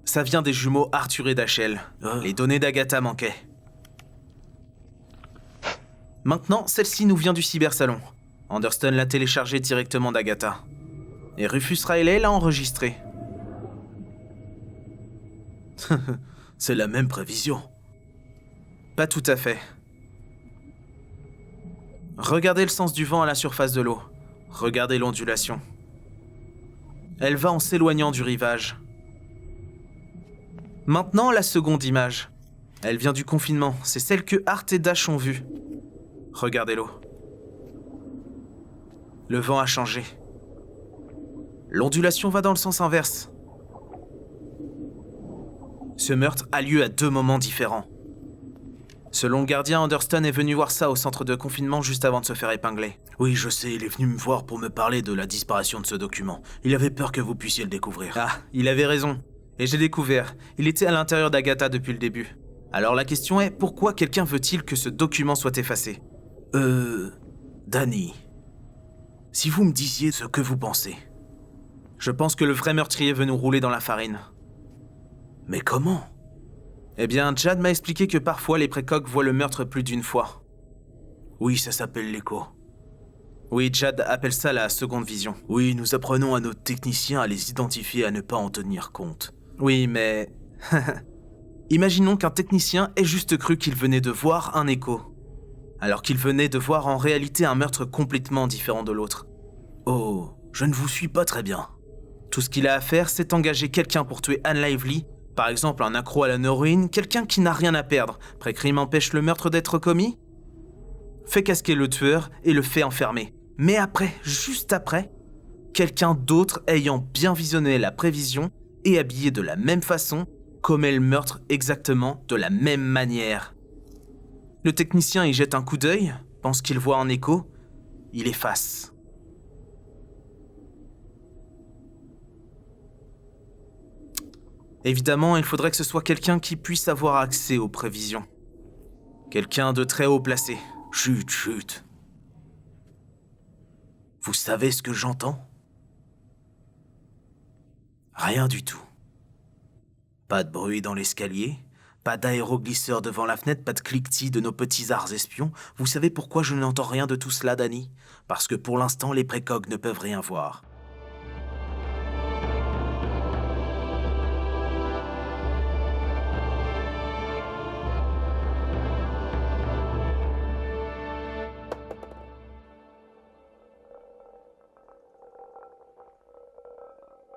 Ça vient des jumeaux Arthur et Dachel. Les données d'Agatha manquaient. Maintenant, celle-ci nous vient du cybersalon. Anderson l'a téléchargée directement d'Agatha. Et Rufus Riley l'a enregistrée. C'est la même prévision. Pas tout à fait. Regardez le sens du vent à la surface de l'eau. Regardez l'ondulation. Elle va en s'éloignant du rivage. Maintenant, la seconde image. Elle vient du confinement. C'est celle que Hart et Dash ont vue. Regardez l'eau. Le vent a changé. L'ondulation va dans le sens inverse. Ce meurtre a lieu à 2 moments différents. Selon le gardien, Anderson est venu voir ça au centre de confinement juste avant de se faire épingler. Oui, je sais, il est venu me voir pour me parler de la disparition de ce document. Il avait peur que vous puissiez le découvrir. Ah, il avait raison. Et j'ai découvert. Il était à l'intérieur d'Agatha depuis le début. Alors la question est, pourquoi quelqu'un veut-il que ce document soit effacé ? Danny. Si vous me disiez ce que vous pensez. Je pense que le vrai meurtrier veut nous rouler dans la farine. Mais comment ? Eh bien, Chad m'a expliqué que parfois les précoques voient le meurtre plus d'une fois. Oui, ça s'appelle l'écho. Oui, Chad appelle ça la seconde vision. Oui, nous apprenons à nos techniciens à les identifier et à ne pas en tenir compte. Oui, mais... Imaginons qu'un technicien ait juste cru qu'il venait de voir un écho, alors qu'il venait de voir en réalité un meurtre complètement différent de l'autre. Oh, je ne vous suis pas très bien. Tout ce qu'il a à faire, c'est engager quelqu'un pour tuer Anne Lively, par exemple un accro à la neuroïne, quelqu'un qui n'a rien à perdre. Pré-crime empêche le meurtre d'être commis. Fait casquer le tueur et le fait enfermer. Mais après, juste après, quelqu'un d'autre ayant bien visionné la prévision et habillé de la même façon, commet le meurtre exactement de la même manière. Le technicien y jette un coup d'œil, pense qu'il voit un écho, il efface. Évidemment, il faudrait que ce soit quelqu'un qui puisse avoir accès aux prévisions. Quelqu'un de très haut placé. Chut, chut. Vous savez ce que j'entends ? Rien du tout. Pas de bruit dans l'escalier, pas d'aéroglisseur devant la fenêtre, pas de cliquetis de nos petits arts espions. Vous savez pourquoi je n'entends rien de tout cela, Danny ? Parce que pour l'instant, les précogs ne peuvent rien voir.